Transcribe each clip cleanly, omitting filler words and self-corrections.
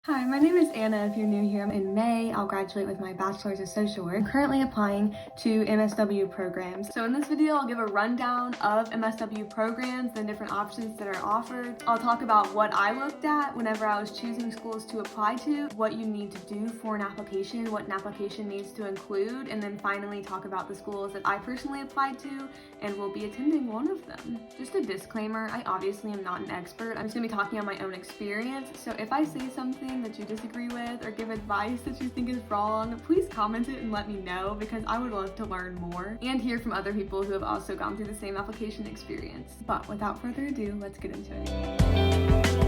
Hi, my name is Anna. If you're new here, in May, I'll graduate with my Bachelor's of Social Work. I'm currently applying to MSW programs. So in this video, I'll give a rundown of MSW programs and different options that are offered. I'll talk about what I looked at whenever I was choosing schools to apply to, what you need to do for an application, what an application needs to include, and then finally talk about the schools that I personally applied to and will be attending one of them. Just a disclaimer, I obviously am not an expert. I'm just gonna be talking on my own experience. So if I say something that you disagree with or give advice that you think is wrong, please comment it and let me know, because I would love to learn more and hear from other people who have also gone through the same application experience. But without further ado, let's get into it.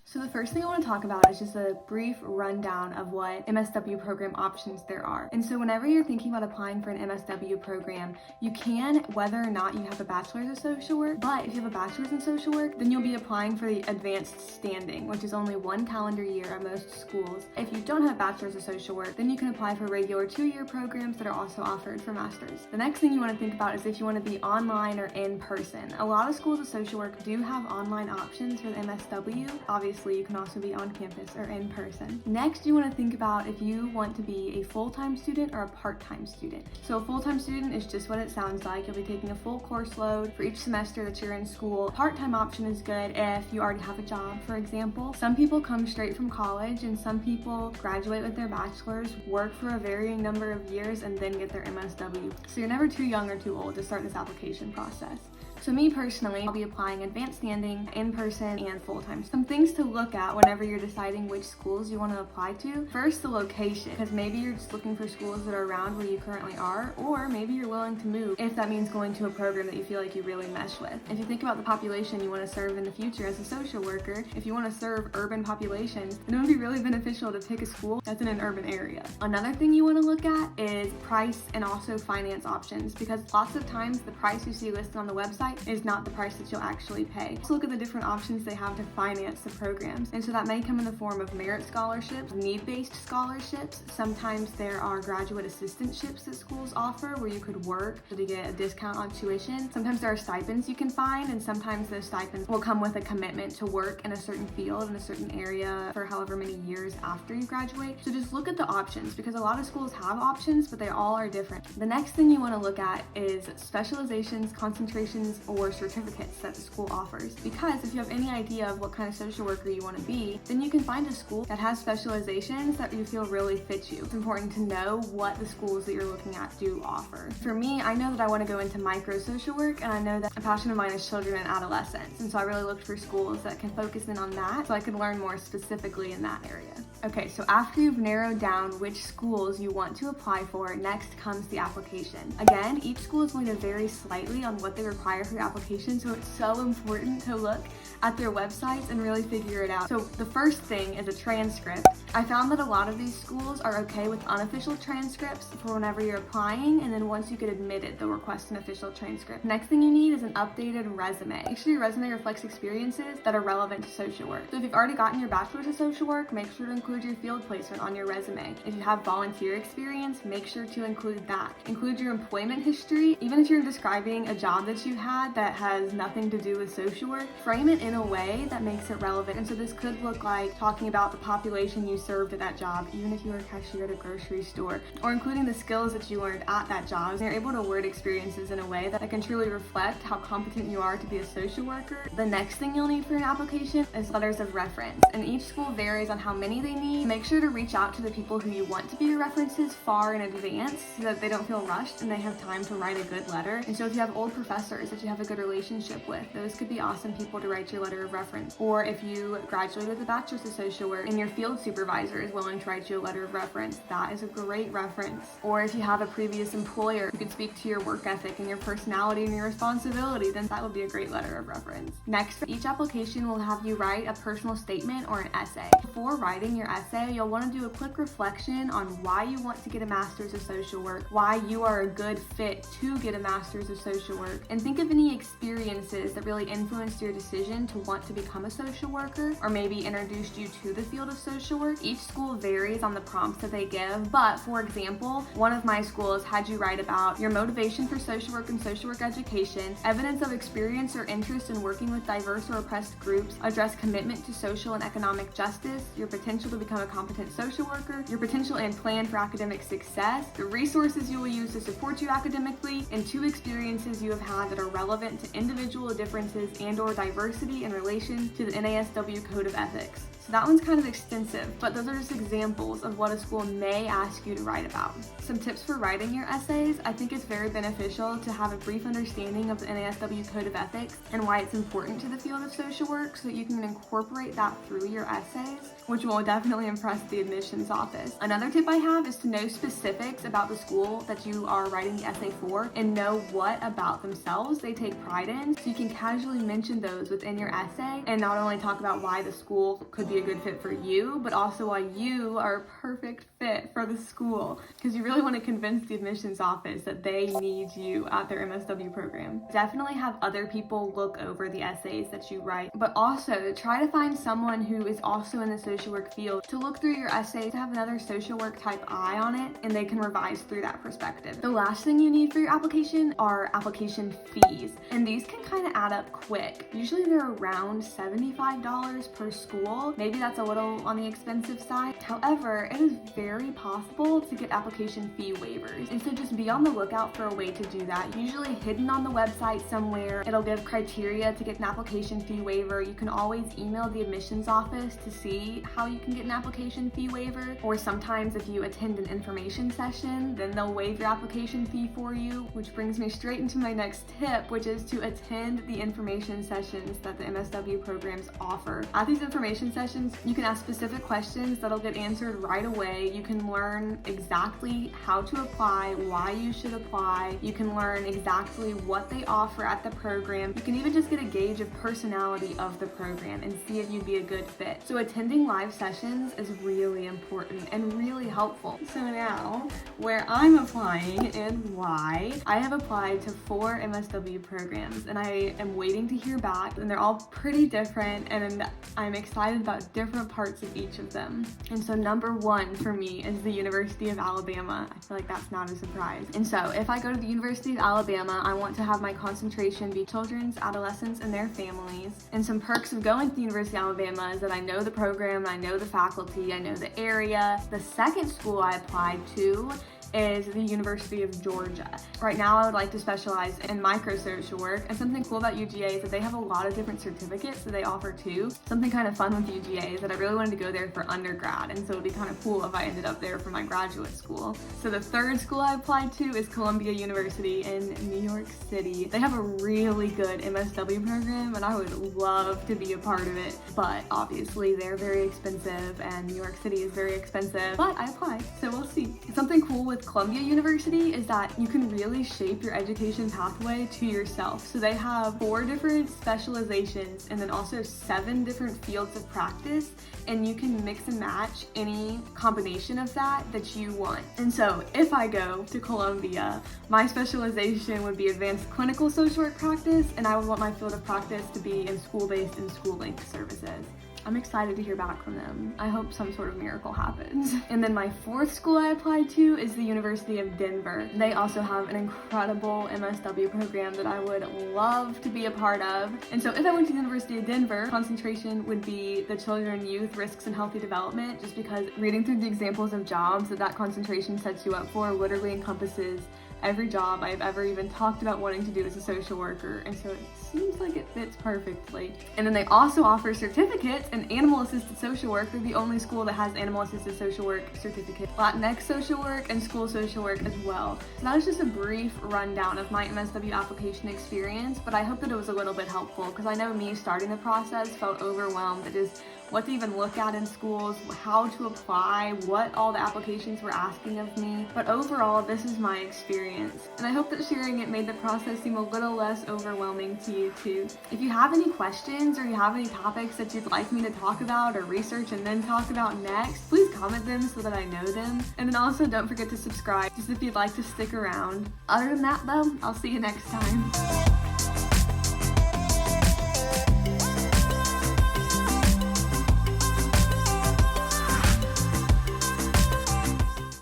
So the first thing I want to talk about is just a brief rundown of what MSW program options there are. And so whenever you're thinking about applying for an MSW program, you can, whether or not you have a Bachelor's of Social Work, but if you have a Bachelor's in Social Work, then you'll be applying for the advanced standing, which is only 1 calendar year at most schools. If you don't have a Bachelor's of Social Work, then you can apply for regular 2-year programs that are also offered for Masters. The next thing you want to think about is if you want to be online or in person. A lot of schools of social work do have online options for the MSW. Obviously, you can also be on campus or in person. Next, you want to think about if you want to be a full-time student or a part-time student. So a full-time student is just what it sounds like. You'll be taking a full course load for each semester that you're in school. Part-time option is good if you already have a job, for example. Some people come straight from college and some people graduate with their bachelor's, work for a varying number of years, and then get their MSW. So you're never too young or too old to start this application process. So me personally, I'll be applying advanced standing, in-person, and full-time. Some things to look at whenever you're deciding which schools you want to apply to. First, the location, because maybe you're just looking for schools that are around where you currently are, or maybe you're willing to move if that means going to a program that you feel like you really mesh with. If you think about the population you want to serve in the future as a social worker, if you want to serve urban populations, then it would be really beneficial to pick a school that's in an urban area. Another thing you want to look at is price and also finance options, because lots of times the price you see listed on the website is not the price that you'll actually pay. So look at the different options they have to finance the programs. And so that may come in the form of merit scholarships, need-based scholarships. Sometimes there are graduate assistantships that schools offer where you could work to get a discount on tuition. Sometimes there are stipends you can find, and sometimes those stipends will come with a commitment to work in a certain field in a certain area for however many years after you graduate. So just look at the options, because a lot of schools have options, but they all are different. The next thing you want to look at is specializations, concentrations, or certificates that the school offers. Because if you have any idea of what kind of social worker you want to be, then you can find a school that has specializations that you feel really fit you. It's important to know what the schools that you're looking at do offer. For me, I know that I want to go into micro social work, and I know that a passion of mine is children and adolescents, and so I really looked for schools that can focus in on that so I could learn more specifically in that area. Okay, so after you've narrowed down which schools you want to apply for, next comes the application. Again, each school is going to vary slightly on what they require for your application, so it's so important to look at their websites and really figure it out. So the first thing is a transcript. I found that a lot of these schools are okay with unofficial transcripts for whenever you're applying, and then once you get admitted, they'll request an official transcript. Next thing you need is an updated resume. Make sure your resume reflects experiences that are relevant to social work. So if you've already gotten your Bachelor's of Social Work, make sure to include your field placement on your resume. If you have volunteer experience, make sure to include that. Include your employment history. Even if you're describing a job that you had that has nothing to do with social work, frame it in a way that makes it relevant. And so this could look like talking about the population you served at that job, even if you were a cashier at a grocery store, or including the skills that you learned at that job. And you're able to word experiences in a way that can truly reflect how competent you are to be a social worker. The next thing you'll need for an application is letters of reference, and each school varies on how many they need. Make sure to reach out to the people who you want to be your references far in advance so that they don't feel rushed and they have time to write a good letter. And so if you have old professors that you have a good relationship with, those could be awesome people to write your letter of reference. Or if you graduated with a Bachelor's of Social Work and your field supervisor is willing to write you a letter of reference, that is a great reference. Or if you have a previous employer who could speak to your work ethic and your personality and your responsibility, then that would be a great letter of reference. Next, for each application will have you write a personal statement or an essay. Before writing your essay, you'll want to do a quick reflection on why you want to get a Master's of Social Work, why you are a good fit to get a Master's of Social Work, and think of any experiences that really influenced your decision to want to become a social worker, or maybe introduced you to the field of social work. Each school varies on the prompts that they give, but for example, one of my schools had you write about your motivation for social work and social work education, evidence of experience or interest in working with diverse or oppressed groups, address commitment to social and economic justice, your potential to become a competent social worker, your potential and plan for academic success, the resources you will use to support you academically, and 2 experiences you have had that are relevant to individual differences and or diversity in relation to the NASW Code of Ethics. So that one's kind of extensive, but those are just examples of what a school may ask you to write about. Some tips for writing your essays: I think it's very beneficial to have a brief understanding of the NASW Code of Ethics and why it's important to the field of social work so that you can incorporate that through your essays, which will definitely impress the admissions office. Another tip I have is to know specifics about the school that you are writing the essay for and know what about themselves they take pride in, so you can casually mention those within your essay and not only talk about why the school could be a good fit for you, but also why you are a perfect fit for the school, because you really want to convince the admissions office that they need you at their MSW program. Definitely have other people look over the essays that you write, but also try to find someone who is also in the social work field to look through your essays, to have another social work type eye on it, and they can revise through that perspective. The last thing you need for your application are application fees, and these can kind of add up quick. Usually they're around $75 per school. Maybe that's a little on the expensive side. However, it is very possible to get application fee waivers, and so just be on the lookout for a way to do that. Usually hidden on the website somewhere, it'll give criteria to get an application fee waiver. You can always email the admissions office to see how you can get an application fee waiver, or sometimes if you attend an information session, then they'll waive your application fee for you, which brings me straight into my next tip, which is to attend the information sessions that the MSW programs offer. At these information sessions, you can ask specific questions that'll get answered right away. You can learn exactly how to apply, why you should apply. You can learn exactly what they offer at the program. You can even just get a gauge of personality of the program and see if you'd be a good fit. So attending live sessions is really important and really helpful. So now, where I'm applying and why, I have applied to 4 MSW programs and I am waiting to hear back, and they're all pretty different, and I'm excited about different parts of each of them. And so number 1 for me is the University of Alabama. I feel like that's not a surprise. And so if I go to the University of Alabama, I want to have my concentration be children's, adolescents, and their families. And some perks of going to the University of Alabama is that I know the program, I know the faculty, I know the area. The second school I applied to is the University of Georgia. Right now I would like to specialize in microsocial work, and something cool about UGA is that they have a lot of different certificates that they offer too. Something kind of fun with UGA is that I really wanted to go there for undergrad, and so it'd be kind of cool if I ended up there for my graduate school. So the third school I applied to is Columbia University in New York City. They have a really good MSW program and I would love to be a part of it, but obviously they're very expensive and New York City is very expensive, but I applied, so we'll see. Something cool with Columbia University is that you can really shape your education pathway to yourself. So they have 4 different specializations and then also 7 different fields of practice, and you can mix and match any combination of that you want. And so if I go to Columbia, my specialization would be advanced clinical social work practice, and I would want my field of practice to be in school-based and school-linked services. I'm excited to hear back from them. I hope some sort of miracle happens. And then my 4th school I applied to is the University of Denver. They also have an incredible MSW program that I would love to be a part of. And so if I went to the University of Denver, concentration would be the children, youth, risks, and healthy development, just because reading through the examples of jobs that concentration sets you up for literally encompasses every job I've ever even talked about wanting to do as a social worker, and so it seems like it fits perfectly. And then they also offer certificates in animal assisted social work. They're the only school that has animal assisted social work certificate, Latinx social work, and school social work as well. So that was just a brief rundown of my MSW application experience, but I hope that it was a little bit helpful, because I know me starting the process felt overwhelmed at just what to even look at in schools, how to apply, what all the applications were asking of me. But overall, this is my experience, and I hope that sharing it made the process seem a little less overwhelming to you too. If you have any questions or you have any topics that you'd like me to talk about or research and then talk about next, please comment them so that I know them. And then also don't forget to subscribe just if you'd like to stick around. Other than that though, I'll see you next time.